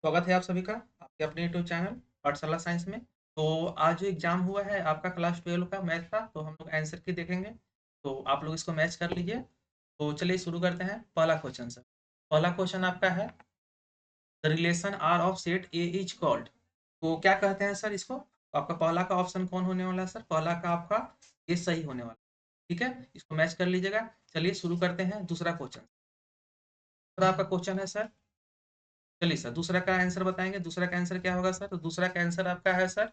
स्वागत है आप सभी का आपके अपने यूट्यूब चैनल पाठशाला साइंस में। तो आज जो एग्जाम हुआ है आपका क्लास 12 का मैथ का, तो हम लोग आंसर की देखेंगे। तो आप लोग इसको मैच कर लीजिए। तो चलिए शुरू करते हैं। पहला क्वेश्चन सर, पहला क्वेश्चन आपका है the relation R of set A is called. तो क्या कहते हैं सर इसको? तो आपका पहला का ऑप्शन कौन होने वाला है सर? पहला का आपका ए सही होने वाला है। ठीक है, इसको मैच कर लीजिएगा। चलिए शुरू करते हैं दूसरा क्वेश्चन। आपका क्वेश्चन है सर, चलिए सर दूसरा का आंसर बताएंगे। दूसरा का आंसर क्या होगा सर? तो दूसरा का आंसर आपका है सर,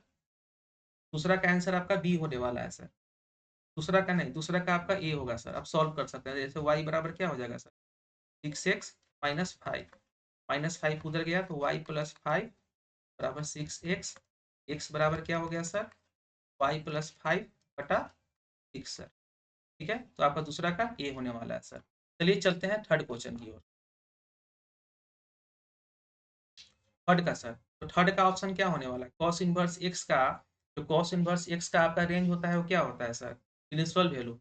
दूसरा का आंसर आपका बी होने वाला है सर। दूसरा का नहीं, दूसरा का आपका ए होगा सर। आप सॉल्व कर सकते हैं। जैसे वाई बराबर क्या हो जाएगा sir? 6x minus five, minus five उधर गया तो वाई प्लस फाइव बराबर 6x। एक्स बराबर क्या हो गया सर? वाई प्लस फाइव बटा 6 सर। ठीक है, तो आपका दूसरा का ए होने वाला है सर। चलिए चलते हैं थर्ड क्वेश्चन की ओर। थर्ड का सर, तो थर्ड का ऑप्शन क्या होने वाला है? कॉस इनवर्स एक्स का, जो कॉस इनवर्स एक्स का आपका रेंज होता है वो क्या होता है सर? Principal value.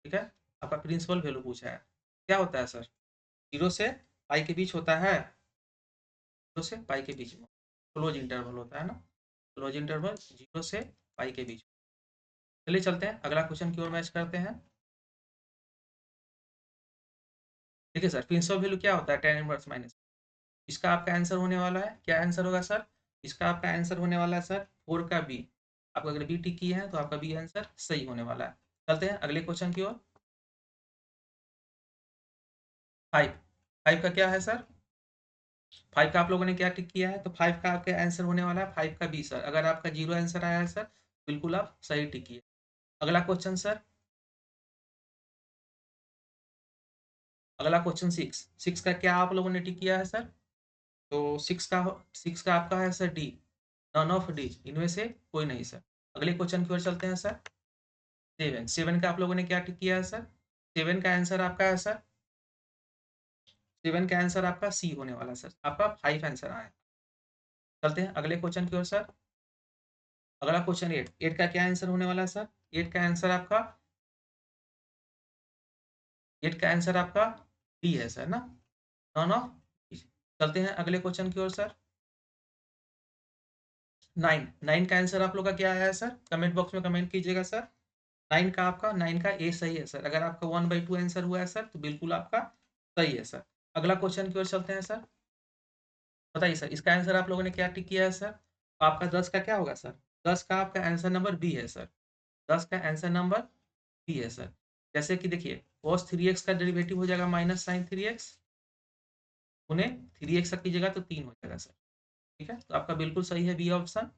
ठीक है, आपका प्रिंसिपल वैल्यू पूछा है, क्या होता है सर? 0 से पाई के बीच होता है। 0 से पाई के बीच में क्लोज इंटरवल होता है ना। क्लोज इंटरवल 0 से पाई के बीच। चलिए चलते हैं अगला क्वेश्चन की ओर मैच करते हैं। देखिए सर, प्रिंसिपल वैल्यू क्या होता है? Tan inverse minus. इसका आपका आंसर होने वाला है, क्या आंसर होगा सर? इसका आपका आंसर होने वाला है सर 4 का बी। आप अगर बी टिक किए हैं तो आपका बी आंसर सही होने वाला है। चलते हैं अगले क्वेश्चन की ओर। 5, 5 का क्या है सर? 5 का आप लोगों ने क्या टिक किया है? तो 5 का आपका आंसर होने वाला है 5 का बी सर। अगर आपका जीरो आंसर आया है सर, बिल्कुल आप सही टिक किए। अगला क्वेश्चन सर, अगला क्वेश्चन 6, 6 का क्या आप लोगों ने टिक किया है सर? तो 6 का आपका है sir D, none of the, इनमें से कोई नहीं सर। अगले क्वेश्चन की ओर चलते हैं सर। 7, 7 का आप लोगों ने क्या टिक किया है सर? 7 का आंसर आपका है सर, 7 का आंसर आपका सी होने वाला है सर। आपका 5 आंसर आया। चलते हैं अगले क्वेश्चन की ओर सर। अगला क्वेश्चन 8, 8 का क्या आंसर होने वाला है सर? 8 का आंसर आपका, 8 का आंसर आपका डी है सर ना, नन ऑफ। चलते हैं अगले क्वेश्चन की ओर सर। 9, 9 का आंसर आप लोग का क्या आया है सर? कमेंट बॉक्स में कमेंट कीजिएगा सर। 9 का आपका, 9 का ए सही है सर। अगर आपका 1/2 आंसर हुआ है सर तो बिल्कुल आपका सही है सर। अगला क्वेश्चन की ओर चलते हैं सर। बताइए सर, इसका आंसर आप लोगों ने क्या टिक किया है सर? तो आपका 10 का क्या होगा सर? 10 का आपका आंसर नंबर बी है सर। 10 का आंसर नंबर बी है सर। जैसे कि देखिए, cos 3x का डेरिवेटिव हो जाएगा माइनस साइन 3x, उन्हें 3x की जगह तो 3 हो जाएगा सर। ठीक है, तो आपका बिल्कुल सही है बी ऑप्शन।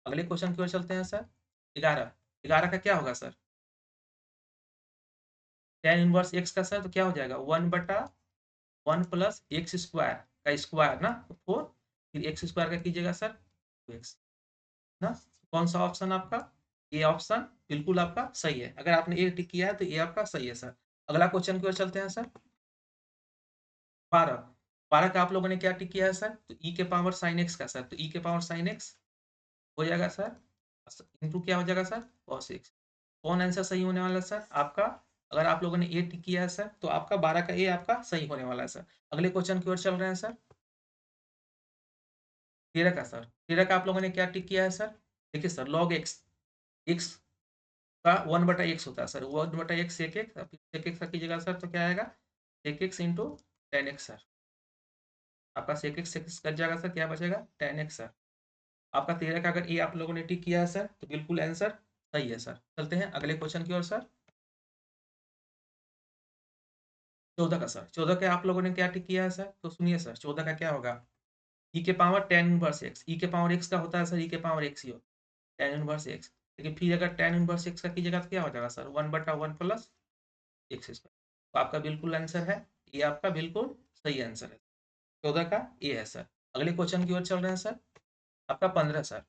अगले क्वेश्चन की ओर चलते हैं सर। 11, 11 का क्या होगा सर? tan इनवर्स एक्स का सर तो क्या हो जाएगा? 1/1 प्लस एक्स स्क्वायर का स्क्वायर ना, तो 4, फिर एक्स स्क्वायर का कीजिएगा सर 2x ना। कौन सा ऑप्शन आपका? ए ऑप्शन बिल्कुल आपका सही है। अगर आपने ए टिक किया है तो ए आपका सही है सर। अगला क्वेश्चन की ओर चलते हैं सर। 12, 12 का आप लोगों ने क्या टिक किया है सर? तो ई के पावर साइन एक्स का सर, तो ई के पावर साइन एक्स हो जाएगा सर, इंटू क्या हो जाएगा सर? Cos x. कौन आंसर सही होने वाला है सर आपका? अगर आप लोगों ने ए टिक किया है सर तो आपका 12 का ए आपका सही होने वाला है सर। अगले क्वेश्चन की ओर चल रहे हैं सर। 13 का सर, 13 का आप लोगों ने क्या टिक किया है सर? देखिए सर, लॉग एक्स, एक्स का 1/x होता है सर। 1/x सेक एक्स, फिर सेक एक्स का कीजिएगा सर तो क्या आएगा? Sec x into ten x sir. आपका सेक एक्स कट जाएगा सर, क्या बचेगा? Ten x sir. आपका 13 का अगर ए आप लोगों ने टिक किया है सर तो बिल्कुल आंसर सही है सर। चलते हैं अगले क्वेश्चन की ओर सर। 14 का सर, 14 का आप लोगों ने क्या टिक किया है सर? तो सुनिए सर, 14 का क्या होगा? ई के पावर टेन इनवर्स एक्स, ई के पावर एक्स का होता है सर, ई के पावर एक्स ही होता है, टेन इनवर्स एक्स। लेकिन फिर अगर टेन इनवर्स एक्स का कीजिएगा तो क्या हो जाएगा सर? 1/1 plus x square. तो आपका बिल्कुल आंसर है, ये आपका बिल्कुल सही आंसर है। 14 का ए है सर। अगले क्वेश्चन की ओर चल रहे हैं सर। आपका 15 सर,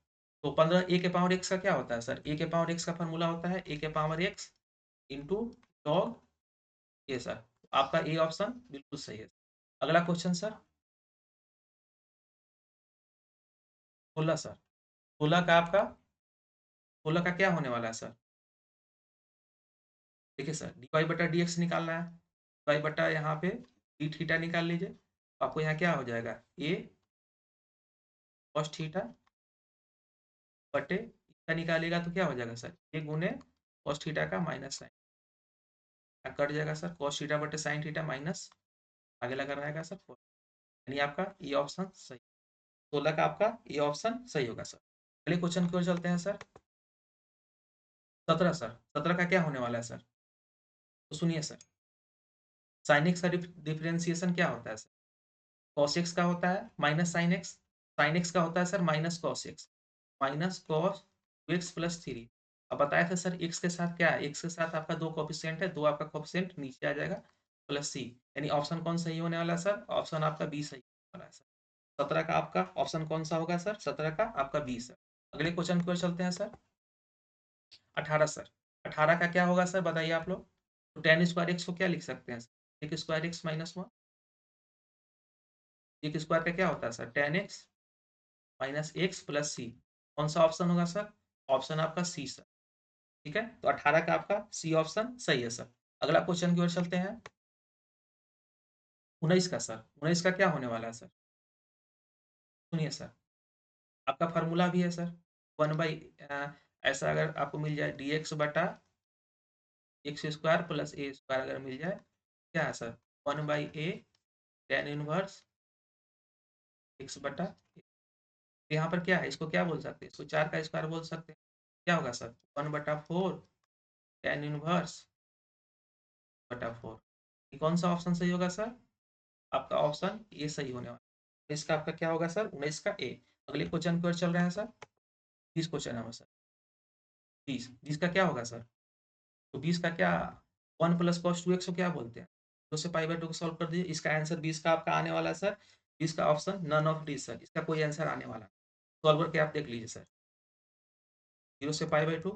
तो 15 ए के पावर एक्स का क्या होता है सर? ए के पावर एक्स का फॉर्मूला होता है ए के पावर एक्स इंटू लॉग ए सर। आपका ए ऑप्शन बिल्कुल सही है। अगला क्वेश्चन सर। 16 सर, 16 का आपका, 16 का क्या होने वाला है सर? देखिए सर, डी वाई बटा डी एक्स निकालना है। वाई बटा यहाँ पे डी थीटा निकाल लीजिए। आपको यहाँ क्या हो जाएगा? ए कॉस थीटा बटे इसका निकालिएगा तो क्या हो जाएगा सर, ये गुने कॉस थीटा का माइनस साइन, कट जाएगा सर, कॉस थीटा बटे साइन थीटा माइनस आगे लगा रहेगा सर cos। यानी आपका ये ऑप्शन सही, 16 का आपका ये ऑप्शन सही होगा सर। अगले क्वेश्चन की ओर चलते हैं सर। 17 सर, 17 का क्या होने वाला है सर, तो सुनिए सर। साइन एक्स का डिफरेंशिएशन क्या होता है सर, कॉस एक्स का होता है minus sine x, sine x का होता है sir minus cos x, minus cos x plus three. अब बताया था सर एक्स के साथ क्या है, एक्स के साथ आपका दो कोफिशिएंट है, दो आपका कोफिशिएंट नीचे आ जाएगा प्लस सी, यानी ऑप्शन कौन सही होने वाला है सर, ऑप्शन आपका बी सही होने वाला है सर। 17 का आपका ऑप्शन कौन सा होगा सर, 17 का आपका बी सर। अगले क्वेश्चन की ओर चलते हैं सर। 18 सर, 18 का क्या होगा सर बताइए आप लोग, तो टेन स्क्वायर एक्स को क्या लिख सकते हैं सर, एक स्क्वायर एक्स माइनस वन, एक स्क्वायर का क्या होता है sir ten x minus x plus c, कौन सा ऑप्शन होगा सर, ऑप्शन आपका सी सर। ठीक है, तो 18 का आपका सी ऑप्शन सही है सर। अगला क्वेश्चन की ओर चलते हैं। 19 का सर, 19 का क्या होने वाला है सर, सुनिए सर। आपका फार्मूला भी है सर, वन बाई ऐसा अगर आपको मिल जाए डी एक्स बटा एक्स स्क्वायर प्लस ए स्क्वायर अगर मिल जाए, क्या है sir, one by A tan inverse x बटा, यहाँ पर क्या है, इसको क्या बोल सकते हैं, इसको चार का स्क्वायर बोल सकते हैं, क्या होगा सर, वन बटा फोर टेन इनवर्स बटा फोर। ये कौन सा ऑप्शन सही होगा सर, आपका ऑप्शन ये सही होने वाला है। इसका आपका क्या होगा सर, 19 का ए। अगले क्वेश्चन की ओर चल रहे हैं सर। 20 क्वेश्चन है सर, 20 20 का क्या होगा सर, तो 20 का क्या, one plus cos two x को क्या बोलते हैं, तो से पाई बाई टू को सॉल्व कर दीजिए, इसका आंसर 20 का आपका आने वाला है सर। 20 का option none of the sir, इसका कोई आंसर आने वाला, सॉल्व करके आप देख लीजिए सर। 0 से पाई by to,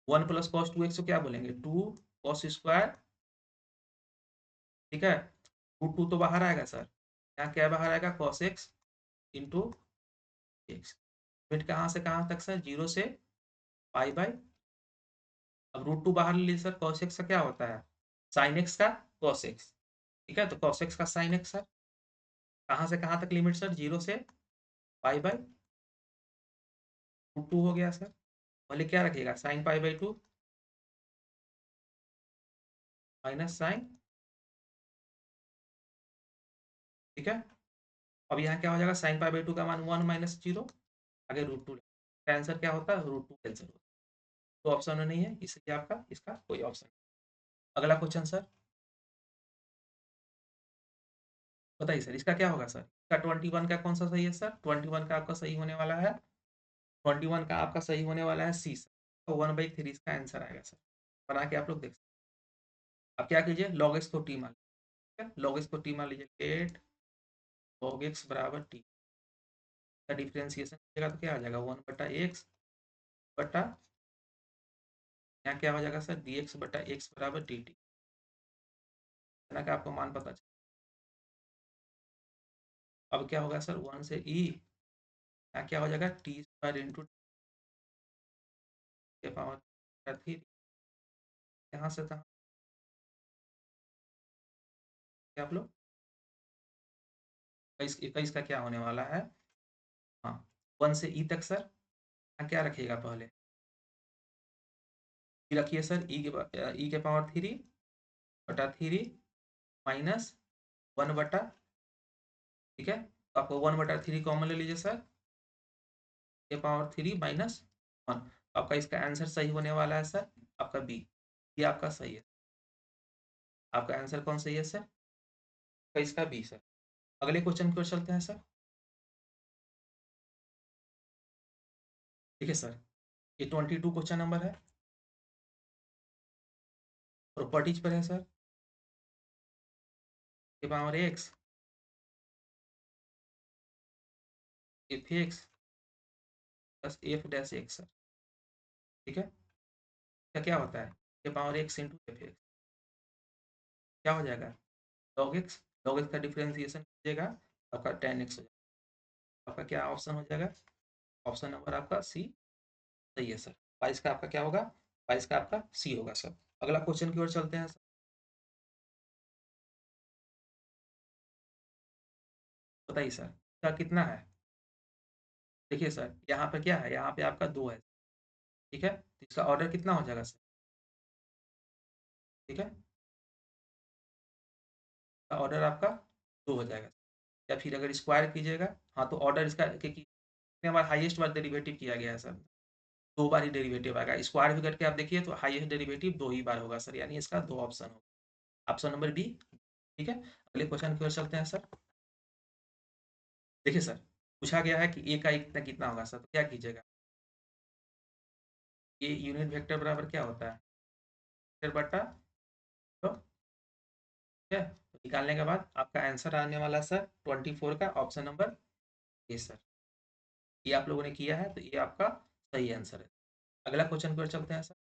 one plus cos two x को क्या बोलेंगे, टू कॉस स्क्वायर, ठीक है, रूट टू तो बाहर आएगा सर, यहाँ क्या बाहर आएगा cos x into x, limit कहाँ से कहाँ तक सर, 0 से पाई बाई, अब रूट टू बाहर ले लीजिए सर, कॉस एक्स का क्या होता है, साइन एक्स का कॉस एक्स, ठीक है, तो कॉस एक्स का साइन एक्स सर, कहाँ से कहाँ तक लिमिट सर, 0 से पाई बाई रूट टू हो गया सर, पहले क्या रखिएगा sine pi by two minus sine, ठीक है, अब यहाँ क्या हो जाएगा साइन पाई बाई टू का मान वन माइनस जीरो, आगे रूट टू, आंसर क्या होता है रूट टू कैंसिल होता है, तो ऑप्शन में नहीं है इसलिए आपका इसका कोई ऑप्शन नहीं। अगला क्वेश्चन सर, बताइए सर इसका क्या होगा सर, इसका 21 का कौन सा सही है सर, 21 का आपका सही होने वाला है, 21 का आपका सही होने वाला है सी सर, तो वन बाई थ्री इसका आंसर आएगा सर, बना के आप लोग देख सकते हैं। अब क्या कीजिए लॉग एक्स को टी मान लीजिए, लॉग एक्स को टी मान लीजिए, एट लॉग एक्स बराबर टी का डिफ्रेंसिएशन कीजिएगा तो क्या आ जाएगा, वन बटा एक्स बटा, यहाँ क्या हो जाएगा सर डी एक्स बटा एक्स बराबर डी टी, है ना, कि आपको मान पता चला। अब क्या होगा सर वन से ई, यहाँ क्या हो जाएगा टी स्क्वायर इंटू के पावर थ्री, यहाँ से था आप लोग, 21 का क्या होने वाला है, हाँ, वन से ई तक सर, यहाँ क्या रखिएगा पहले, ई रखिए सर, ई के पावर थ्री बटा थ्री माइनस वन बटा, ठीक है, तो आपको वन बटा थ्री कॉमन ले लीजिए सर, के पावर थ्री माइनस वन, आपका इसका आंसर सही होने वाला है सर आपका बी, ये आपका सही है, आपका आंसर कौन सही है सर, तो इसका बी सर। अगले क्वेश्चन की ओर चलते हैं सर। ठीक है सर, ये 22 क्वेश्चन नंबर है, प्रॉपर्टीज पर है सर, के power x F x plus F dash x sir, ठीक है, क्या क्या होता है, के power x into F x, क्या हो जाएगा लॉग एक्स, लॉग एक्स का डिफरेंशिएशन कीजिएगा, आपका टेन एक्स हो जाएगा, आपका क्या ऑप्शन हो जाएगा, ऑप्शन नंबर आपका सी सही है सर। 22 का आपका क्या होगा, 22 का आपका सी होगा सर। अगला क्वेश्चन की ओर चलते हैं सर। बताइए सर, इसका कितना है? देखिए सर, यहाँ पे क्या है? यहाँ पे आपका 2 है, ठीक है? तो इसका ऑर्डर कितना हो जाएगा सर? ठीक है? ऑर्डर आपका 2 हो जाएगा। या फिर अगर स्क्वायर कीजिएगा, हाँ, तो ऑर्डर इसका क्योंकि कितने बार हाईएस्ट बार डेरिवेटिव किया गया है सर, 2 बार ही डेरिवेटिव आएगा। स्क्वायर भी करके आप देखिए तो हाईएस्ट डेरिवेटिव 2 ही बार होगा सर, यानी इसका 2 ऑप्शन होगा। ऑप्शन नंबर बी, ठीक है? अगले क्वेश्चन की ओर चलते हैं सर। देखिए सर, पूछा गया है कि ए का कितना कितना होगा सर, तो क्या कीजिएगा? ए यूनिट वेक्टर बराबर क्या होता है? वेक्टर बटा, तो ठीक है? तो निकालने के बाद आपका आंसर आने वाला सर 24 का ऑप्शन नंबर ए सर। ये आप लोगों ने किया है तो ये आपका सही आंसर है। अगला क्वेश्चन की ओर चलते हैं सर।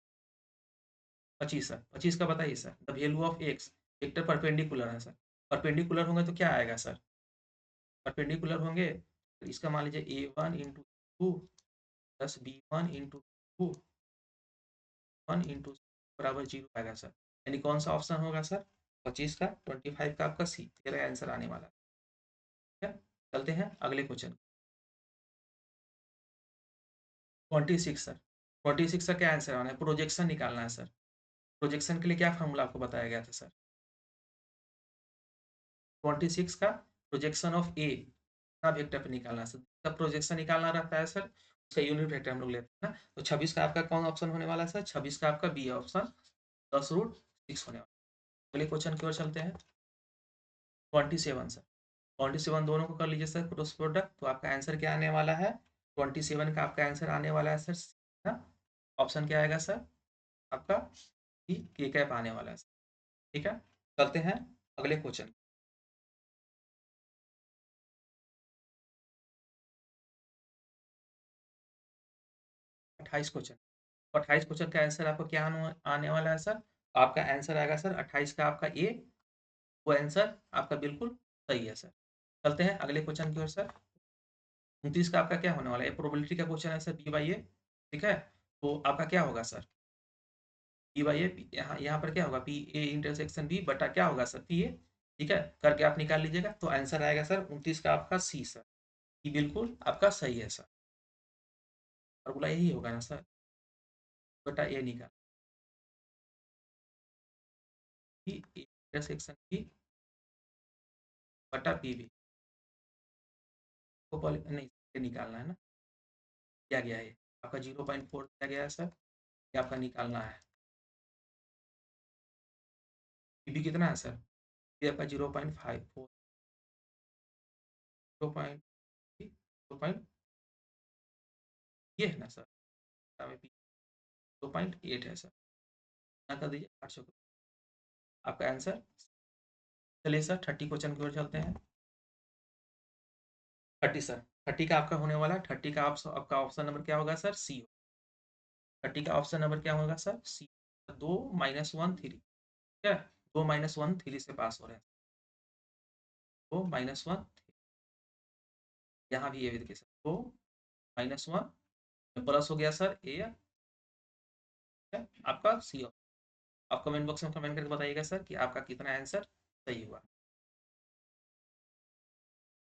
25 सर, 25 का बताइए sir. The value of x vector perpendicular है सर। परपेंडिकुलर होंगे तो क्या आएगा सर? परपेंडिकुलर होंगे तो इसका मान लीजिए a1 × 2 प्लस b1 × 2 1 × बराबर 0 आएगा सर। यानी कौन सा ऑप्शन होगा सर? 25 का, 25 का आपका सी, तेरा आंसर आने वाला है। ठीक है? चलते हैं अगले क्वेश्चन। 26 सर। 26 का क्या आंसर आना है? प्रोजेक्शन निकालना है सर। प्रोजेक्शन के लिए क्या फॉर्मूला आपको बताया गया था सर? 26 का प्रोजेक्शन ऑफ ए ना वेक्टर पे निकालना है सर। इसका प्रोजेक्शन निकालना रहता है सर, उसका यूनिट वेक्टर हम लोग लेते हैं ना। तो 26 का आपका कौन ऑप्शन होने वाला है सर? 26 का आपका बी ऑप्शन 10√6 होने वाला है। अगले क्वेश्चन की ओर चलते हैं। 27 सर। 27 दोनों को कर लीजिए सर क्रॉस प्रोडक्ट, तो आपका आंसर क्या आने वाला है? 27 का आपका आंसर आने वाला है सर ना। ऑप्शन क्या आएगा सर? आपका के कैप आने वाला है सर। ठीक है? चलते हैं अगले क्वेश्चन। 28 क्वेश्चन। 28 क्वेश्चन का आंसर आपको क्या आने वाला है सर? आपका आंसर आएगा सर 28 का आपका ए। वो आंसर आपका बिल्कुल सही है सर। चलते हैं अगले क्वेश्चन की ओर सर। 29 का आपका क्या होने वाला है? प्रोबेबिलिटी का क्वेश्चन है सर, बी बाई ए। ठीक है? तो आपका क्या होगा सर? पी बाई ए, यहाँ यहाँ पर क्या होगा? पी ए इंटरसेक्शन बी बटा क्या होगा सर? P A. ठीक है? करके आप निकाल लीजिएगा तो आंसर आएगा सर 29 का आपका सी सर। ये बिल्कुल आपका सही है सर। और बोला यही होगा ना सर? बटा ए निकाल, पी ए इंटरसेक्शन बी बटा पी बी को नहीं, ये निकालना है ना, किया गया है। आपका 0.4 दिया गया है सर, ये आपका निकालना है। पी बी कितना है सर? ये आपका 0.54, 0., ये है ना सर? में 2.8 है सर। ना कर दीजिए 800। आपका आंसर। चलिए सर 30 क्वेश्चन की ओर चलते हैं। 30 सर। 30 का आपका होने वाला है, 30 का आपका ऑप्शन नंबर क्या होगा सर? सी। 30 का ऑप्शन नंबर क्या होगा सर? सी। 2 - 1 3, ठीक है? 2 - 1 3 से पास हो रहे हैं। 2 - 1, यहाँ भी ये देखिए सर, 2 - 1 प्लस हो गया सर ए, ठीक है? आपका सी। आप कमेंट बॉक्स में कमेंट करके बताइएगा सर कि आपका कितना आंसर सही हुआ।